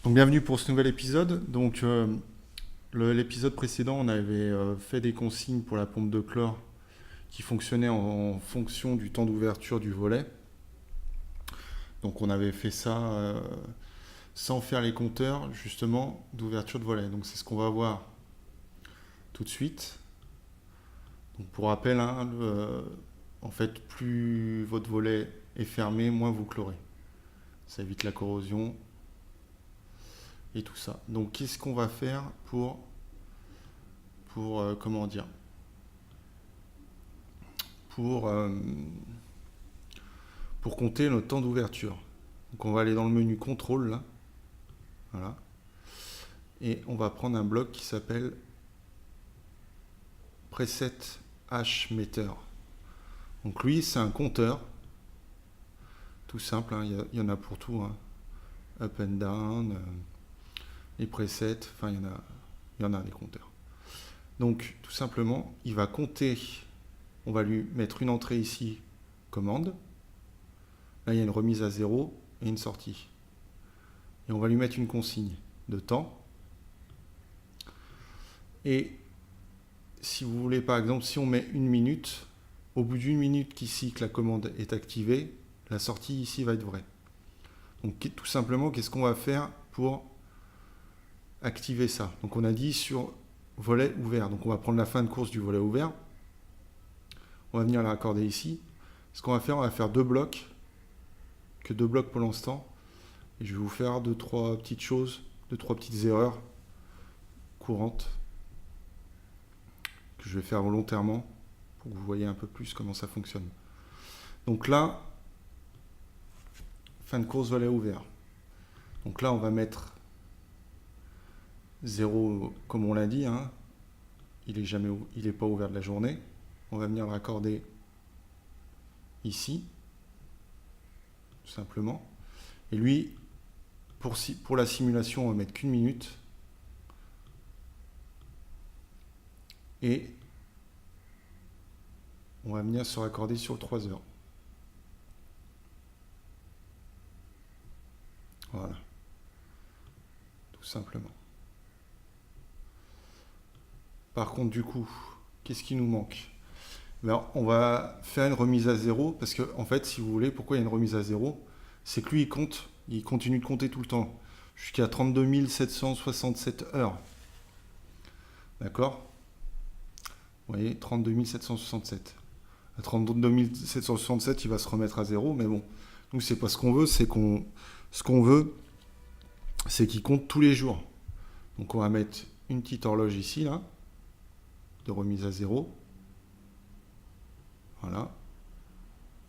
Donc bienvenue pour ce nouvel épisode. Donc l'épisode précédent, on avait fait des consignes pour la pompe de chlore qui fonctionnait en fonction du temps d'ouverture du volet. Donc on avait fait ça sans faire les compteurs justement d'ouverture de volet. Donc c'est ce qu'on va voir tout de suite. Donc pour rappel, hein, en fait, plus votre volet est fermé, moins vous chlorez. Ça évite la corrosion et tout ça. Donc qu'est-ce qu'on va faire pour comment dire, pour, euh, pour compter notre temps d'ouverture. Donc on va aller dans le menu contrôle là, voilà, et on va prendre un bloc qui s'appelle preset hash meter. Donc lui c'est un compteur, tout simple, hein, y en a pour tout, hein. Up and down, les presets, enfin il y en a des compteurs. Donc tout simplement, il va compter, on va lui mettre une entrée ici, commande, là il y a une remise à zéro et une sortie. Et on va lui mettre une consigne de temps. Et si vous voulez, par exemple, si on met une minute, au bout d'une minute qu'ici que la commande est activée, la sortie ici va être vraie. Donc tout simplement, qu'est-ce qu'on va faire pour activer ça? Donc on a dit sur volet ouvert. Donc on va prendre la fin de course du volet ouvert. On va venir la raccorder ici. Ce qu'on va faire, on va faire deux blocs, que deux blocs pour l'instant. Et je vais vous faire deux, trois petites choses, deux, trois petites erreurs courantes que je vais faire volontairement pour que vous voyez un peu plus comment ça fonctionne. Donc là, fin de course volet ouvert. Donc là, on va mettre 0 comme on l'a dit, hein. Il est pas ouvert de la journée. On va venir le raccorder ici, tout simplement. Et lui, pour la simulation, on va mettre qu'une minute. Et on va venir se raccorder sur 3 heures. Voilà. Tout simplement. Par contre, du coup, qu'est-ce qui nous manque? Alors, on va faire une remise à zéro, parce que, en fait, si vous voulez, pourquoi il y a une remise à zéro? C'est que lui, il continue de compter tout le temps, jusqu'à 32 767 heures. D'accord? Vous voyez, 32 767. À 32 767, il va se remettre à zéro, mais bon, nous, c'est pas ce qu'on veut, ce qu'on veut, c'est qu'il compte tous les jours. Donc, on va mettre une petite horloge ici, là, de remise à zéro. Voilà.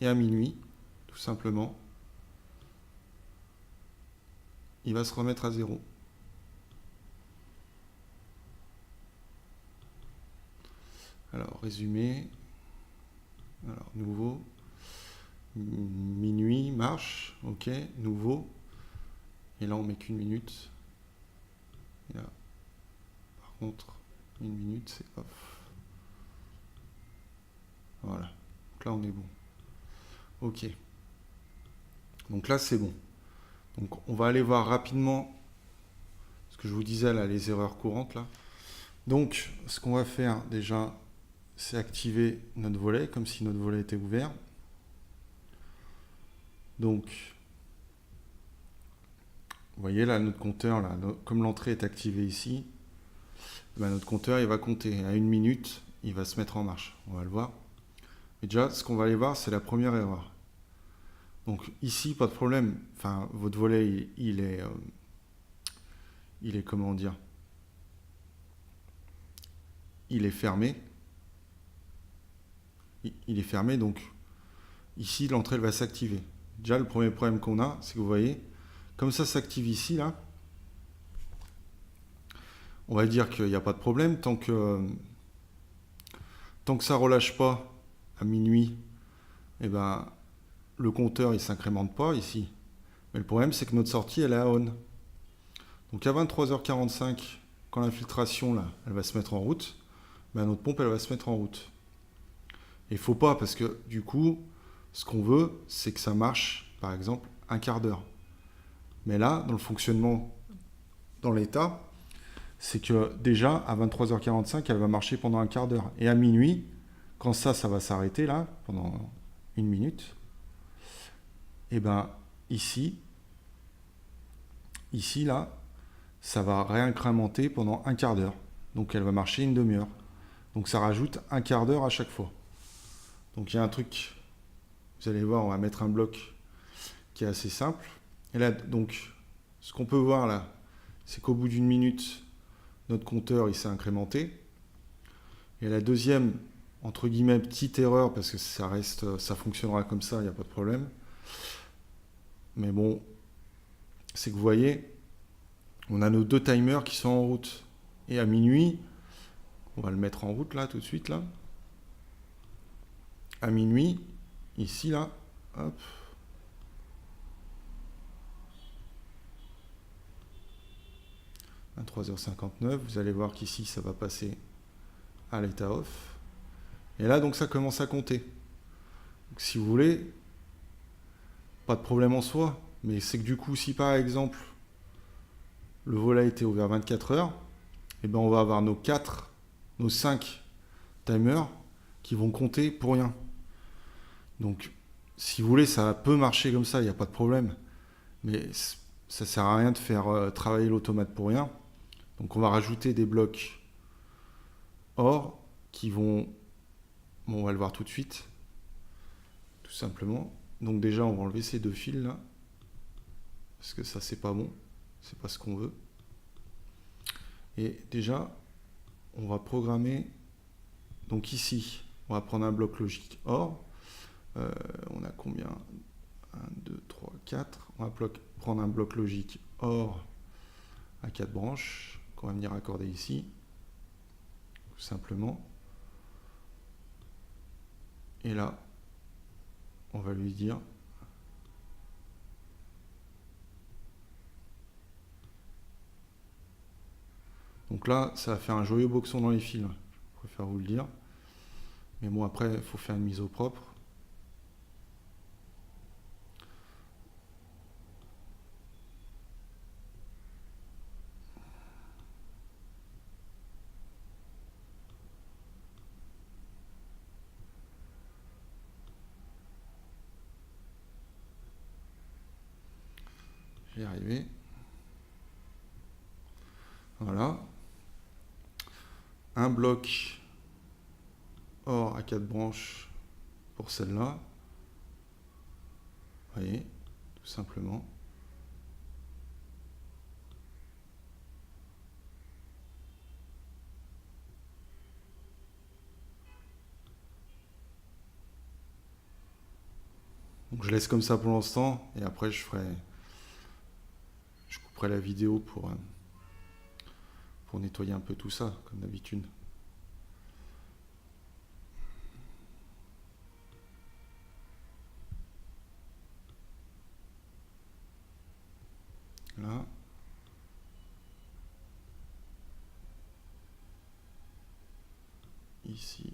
Et à minuit, tout simplement, il va se remettre à zéro. Alors, résumé. Alors, nouveau. Minuit, marche. Ok, nouveau. Et là, on met qu'une minute. Et là, par contre, une minute, c'est off. Voilà. Donc là, on est bon. Ok. Donc là, c'est bon. Donc, on va aller voir rapidement ce que je vous disais là, les erreurs courantes là. Donc, ce qu'on va faire déjà, c'est activer notre volet, comme si notre volet était ouvert. Donc, vous voyez là, notre compteur, là, comme l'entrée est activée ici, ben, notre compteur, il va compter. À une minute, il va se mettre en marche. On va le voir. Et déjà, ce qu'on va aller voir, c'est la première erreur. Donc ici, pas de problème. Enfin, votre volet, il est comment dire, il est fermé. Il est fermé, donc ici, l'entrée, elle va s'activer. Déjà, le premier problème qu'on a, c'est que vous voyez, comme ça s'active ici, là, on va dire qu'il n'y a pas de problème tant que ça relâche pas à minuit, eh ben, le compteur, il s'incrémente pas ici. Mais le problème, c'est que notre sortie, elle est à on. Donc à 23h45, quand l'infiltration, là, elle va se mettre en route, ben, notre pompe, elle va se mettre en route. Et il ne faut pas, parce que du coup, ce qu'on veut, c'est que ça marche, par exemple, un quart d'heure. Mais là, dans le fonctionnement dans l'état, c'est que déjà, à 23h45, elle va marcher pendant un quart d'heure. Et à minuit, quand ça va s'arrêter, là, pendant une minute, et ben ici, là, ça va réincrémenter pendant un quart d'heure. Donc elle va marcher une demi-heure. Donc ça rajoute un quart d'heure à chaque fois. Donc il y a un truc, vous allez voir, on va mettre un bloc qui est assez simple. Et là, donc, ce qu'on peut voir là, c'est qu'au bout d'une minute, notre compteur il s'est incrémenté. Et la deuxième, entre guillemets, petite erreur, parce que ça fonctionnera comme ça, il n'y a pas de problème. Mais bon, c'est que vous voyez, on a nos deux timers qui sont en route. Et à minuit, on va le mettre en route là, tout de suite là. À minuit, ici là, hop. À 23h59, vous allez voir qu'ici ça va passer à l'état off. Et là donc ça commence à compter. Donc, si vous voulez, pas de problème en soi, mais c'est que du coup si par exemple le volet était ouvert 24 heures, et ben on va avoir nos 5 timers qui vont compter pour rien. Donc si vous voulez ça peut marcher comme ça, il n'y a pas de problème, mais ça sert à rien de faire travailler l'automate pour rien. Donc on va rajouter des blocs OR qui vont... Bon, on va le voir tout de suite. Tout simplement. Donc déjà, on va enlever ces deux fils là. Parce que ça, c'est pas bon. C'est pas ce qu'on veut. Et déjà, on va programmer... Donc ici, on va prendre un bloc logique OR. On a combien? 1, 2, 3, 4. On va prendre un bloc logique OR à 4 branches. On va venir accorder ici, tout simplement. Et là, on va lui dire donc là, ça va faire un joyeux boxon dans les fils, je préfère vous le dire. Mais bon, après, il faut faire une mise au propre. J'y ai arrivé. Voilà. Un bloc OR à 4 branches pour celle-là. Vous voyez, tout simplement. Donc je laisse comme ça pour l'instant et après je couperai la vidéo pour nettoyer un peu tout ça, comme d'habitude. Là. Ici.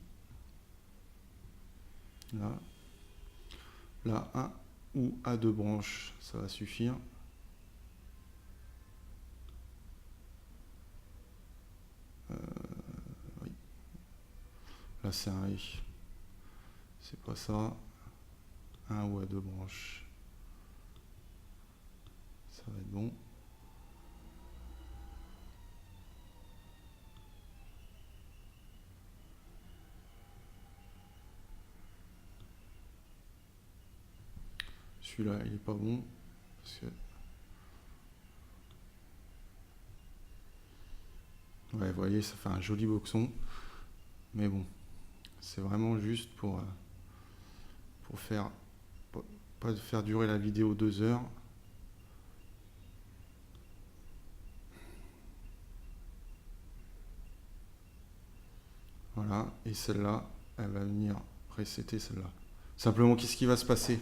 Là. Là, un ou à 2 branches, ça va suffire. Oui. Là, c'est un i. C'est pas ça. Un ou à 2 branches. Ça va être bon. Celui-là, il est pas bon. Parce que... Ouais, vous voyez, ça fait un joli boxon. Mais bon, c'est vraiment juste pour faire... Pas faire durer la vidéo 2 heures. Voilà, et celle-là, elle va venir resetter celle-là. Simplement, qu'est-ce qui va se passer?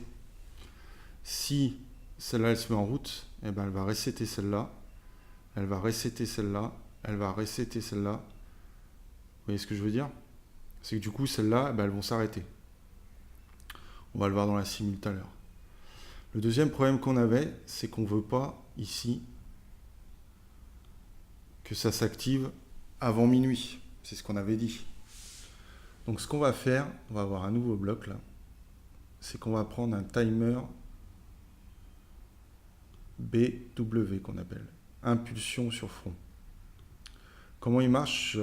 Si celle-là, elle se met en route, eh ben, elle va resetter celle-là, elle va resetter celle-là, elle va resetter celle-là. Vous voyez ce que je veux dire? C'est que du coup, celles-là, eh ben, elles vont s'arrêter. On va le voir dans la simule tout à l'heure. Le deuxième problème qu'on avait, c'est qu'on ne veut pas, ici, que ça s'active avant minuit. C'est ce qu'on avait dit. Donc ce qu'on va faire, on va avoir un nouveau bloc là, c'est qu'on va prendre un timer BW qu'on appelle, impulsion sur front. Comment il marche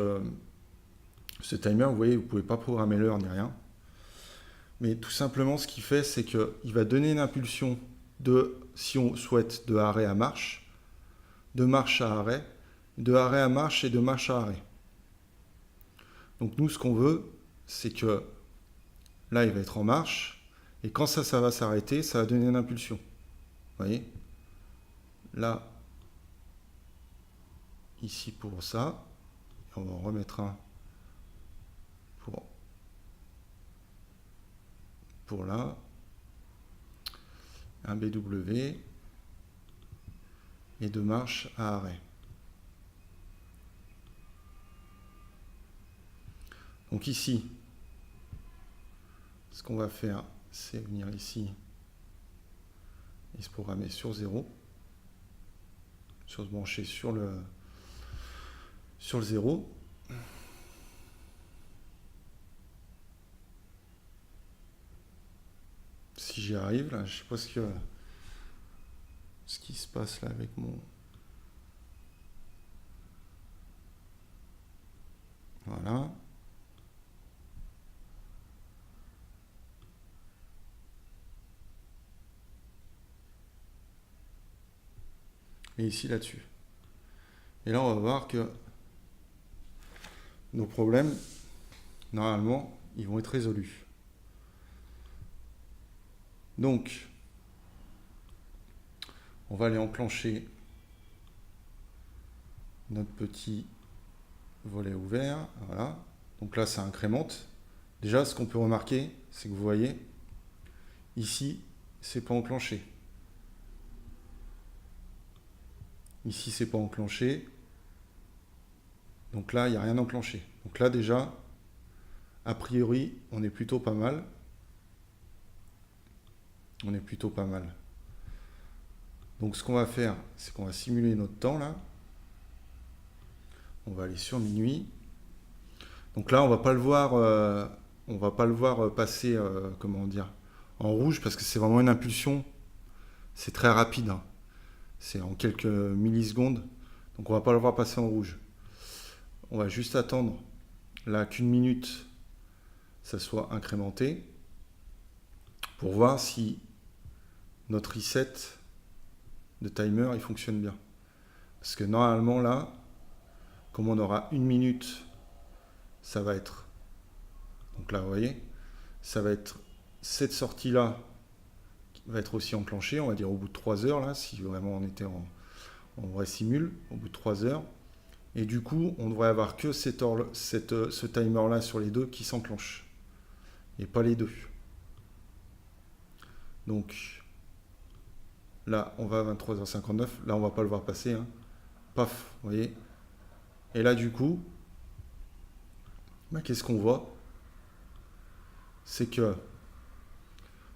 ce timer? Vous voyez, vous ne pouvez pas programmer l'heure ni rien. Mais tout simplement, ce qu'il fait, c'est qu'il va donner une impulsion de, si on souhaite, de arrêt à marche, de marche à arrêt, de arrêt à marche et de marche à arrêt. Donc nous, ce qu'on veut, c'est que là, il va être en marche, et quand ça va s'arrêter, ça va donner une impulsion. Vous voyez? Là, ici pour ça, et on va en remettre un pour là, un BW, et de marche à arrêt. Donc ici, ce qu'on va faire, c'est venir ici et se programmer sur 0, sur se brancher sur le 0. Si j'y arrive, là, je sais pas ce qui se passe là avec mon... Voilà. Et ici, là-dessus. Et là, on va voir que nos problèmes, normalement, ils vont être résolus. Donc, on va aller enclencher notre petit volet ouvert. Voilà. Donc là, ça incrémente. Déjà, ce qu'on peut remarquer, c'est que vous voyez, ici, c'est pas enclenché. Ici, c'est pas enclenché. Donc là, il n'y a rien enclenché. Donc là, déjà, a priori, on est plutôt pas mal. On est plutôt pas mal. Donc ce qu'on va faire, c'est qu'on va simuler notre temps là. On va aller sur minuit. Donc là, on va pas le voir passer, comment dire, en rouge parce que c'est vraiment une impulsion. C'est très rapide. Hein. C'est en quelques millisecondes. Donc on va pas le voir passer en rouge. On va juste attendre là qu'une minute, ça soit incrémenté pour voir si notre reset de timer il fonctionne bien. Parce que normalement là, comme on aura une minute, ça va être, donc là vous voyez, ça va être cette sortie là qui va être aussi enclenchée, on va dire au bout de 3 heures là, si vraiment on était en vrai simule, au bout de 3 heures. Et du coup, on devrait avoir que ce timer là sur les deux qui s'enclenche. Et pas les deux. Donc là, on va à 23h59. Là, on va pas le voir passer. Hein. Paf, vous voyez. Et là, du coup, qu'est-ce qu'on voit? C'est que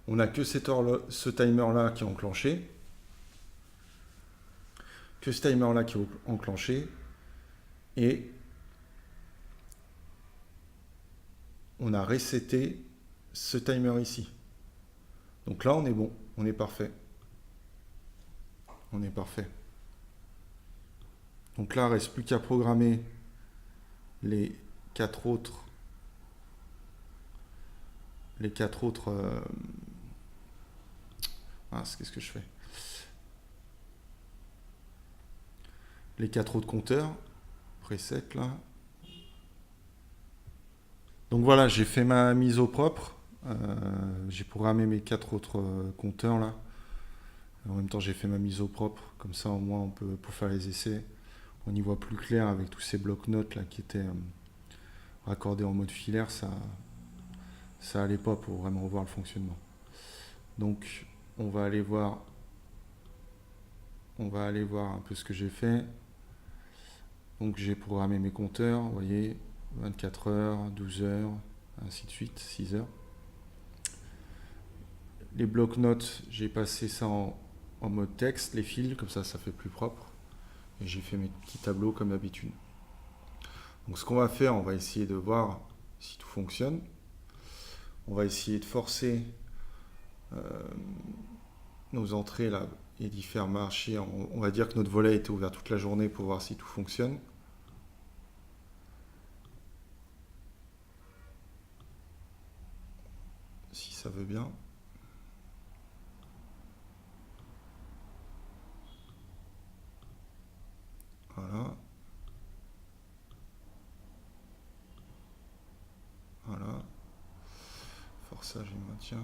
on n'a que ce timer-là qui est enclenché. Que ce timer-là qui est enclenché. Et on a reseté ce timer ici. Donc là, on est bon. On est parfait. On est parfait. Donc là, il ne reste plus qu'à programmer les 4 autres. Qu'est-ce que je fais? Les 4 autres compteurs. Preset là. Donc voilà, j'ai fait ma mise au propre. J'ai programmé mes 4 autres compteurs là. En même temps, j'ai fait ma mise au propre. Comme ça, au moins, pour faire les essais, on y voit plus clair avec tous ces blocs-notes là qui étaient raccordés en mode filaire. Ça allait pas pour vraiment voir le fonctionnement. Donc, on va aller voir un peu ce que j'ai fait. Donc, j'ai programmé mes compteurs, vous voyez, 24 heures, 12 heures, ainsi de suite, 6 heures. Les blocs-notes, j'ai passé ça en mode texte, les fils, comme ça fait plus propre. Et j'ai fait mes petits tableaux comme d'habitude. Donc ce qu'on va faire, on va essayer de voir si tout fonctionne. On va essayer de forcer nos entrées là et d'y faire marcher. On va dire que notre volet était ouvert toute la journée pour voir si tout fonctionne. Si ça veut bien. Voilà. Voilà. Forçage et maintien.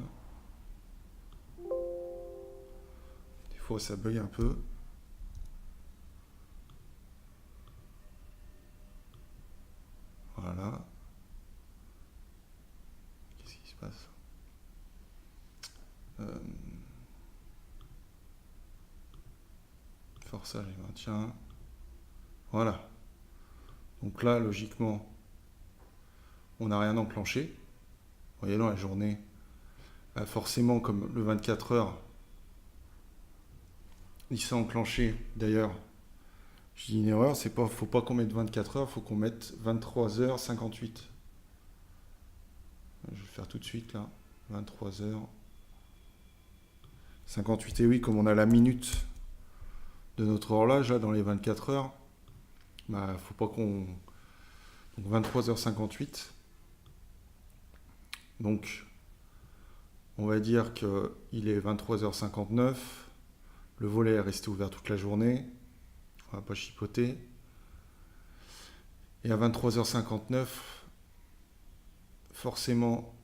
Des fois ça bug un peu. Voilà. Qu'est-ce qui se passe? Forçage et maintien. Voilà. Donc là, logiquement, on n'a rien enclenché. Vous voyez, dans la journée, forcément, comme le 24 heures, il s'est enclenché. D'ailleurs, je dis une erreur, faut pas qu'on mette 24 heures, faut qu'on mette 23h58. Je vais le faire tout de suite là. 23h58. Et oui, comme on a la minute de notre horloge là dans les 24 heures, faut pas qu'on. Donc 23h58. Donc on va dire qu'il est 23h59. Le volet est resté ouvert toute la journée. On va pas chipoter. Et à 23h59, forcément,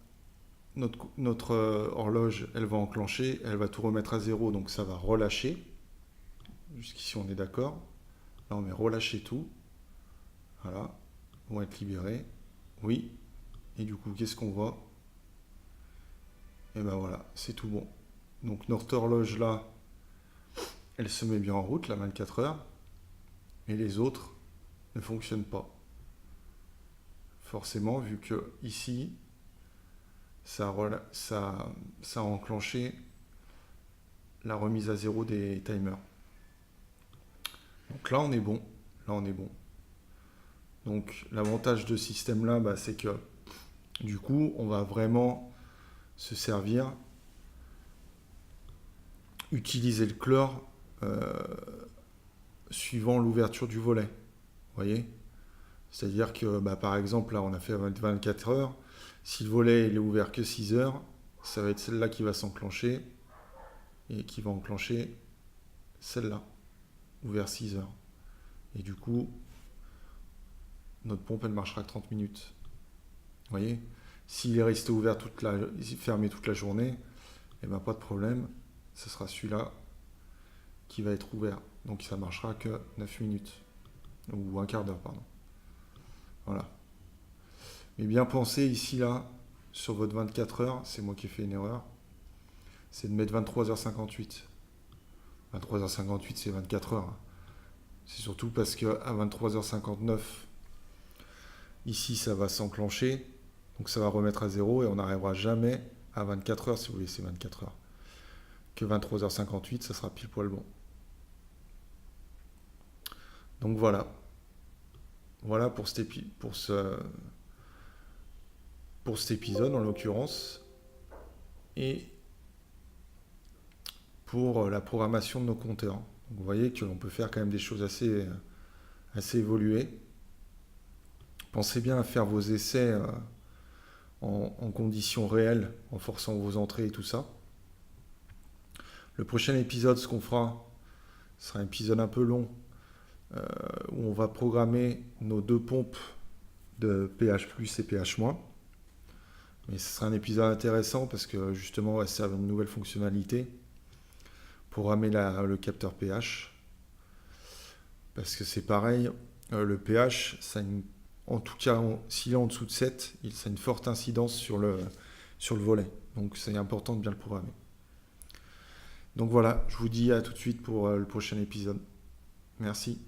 notre horloge, elle va enclencher, elle va tout remettre à zéro, donc ça va relâcher. Jusqu'ici, on est d'accord. Là, on met relâcher tout. Voilà. Ils vont être libérés. Oui. Et du coup, qu'est-ce qu'on voit? Et ben voilà, c'est tout bon. Donc notre horloge là, elle se met bien en route, la 24 heures. Et les autres ne fonctionnent pas. Forcément, vu que ici, ça a enclenché la remise à zéro des timers. Donc là, on est bon. Là, on est bon. Donc l'avantage de ce système-là, c'est que du coup, on va vraiment se servir, utiliser le chlore suivant l'ouverture du volet. Vous voyez? C'est-à-dire que, par exemple, là, on a fait 24 heures. Si le volet il est ouvert que 6 heures, ça va être celle-là qui va s'enclencher et qui va enclencher celle-là, ouvert 6 heures. Et du coup, notre pompe, elle marchera que 30 minutes. Vous voyez? S'il est resté ouvert fermé toute la journée, pas de problème. Ce sera celui-là qui va être ouvert. Donc ça marchera que 9 minutes. Ou un quart d'heure, pardon. Voilà. Mais bien pensez ici, là, sur votre 24 heures, c'est moi qui ai fait une erreur, c'est de mettre 23h58. 23h58, c'est 24 heures. C'est surtout parce qu'à 23h59, ici, ça va s'enclencher. Donc ça va remettre à zéro et on n'arrivera jamais à 24 heures si vous laissez 24 heures. Que 23h58, ça sera pile poil bon. Donc voilà. Voilà pour cet épisode en l'occurrence. Et pour la programmation de nos compteurs. Donc vous voyez que l'on peut faire quand même des choses assez évoluées. Pensez bien à faire vos essais en conditions réelles, en forçant vos entrées et tout ça. Le prochain épisode, ce qu'on fera, sera un épisode un peu long, où on va programmer nos deux pompes de pH+, et pH-. Mais ce sera un épisode intéressant parce que justement, on va servir une nouvelle fonctionnalité pour ramener le capteur pH. Parce que c'est pareil, le pH, en tout cas, s'il est en dessous de 7, ça a une forte incidence sur le volet. Donc c'est important de bien le programmer. Donc voilà, je vous dis à tout de suite pour le prochain épisode. Merci.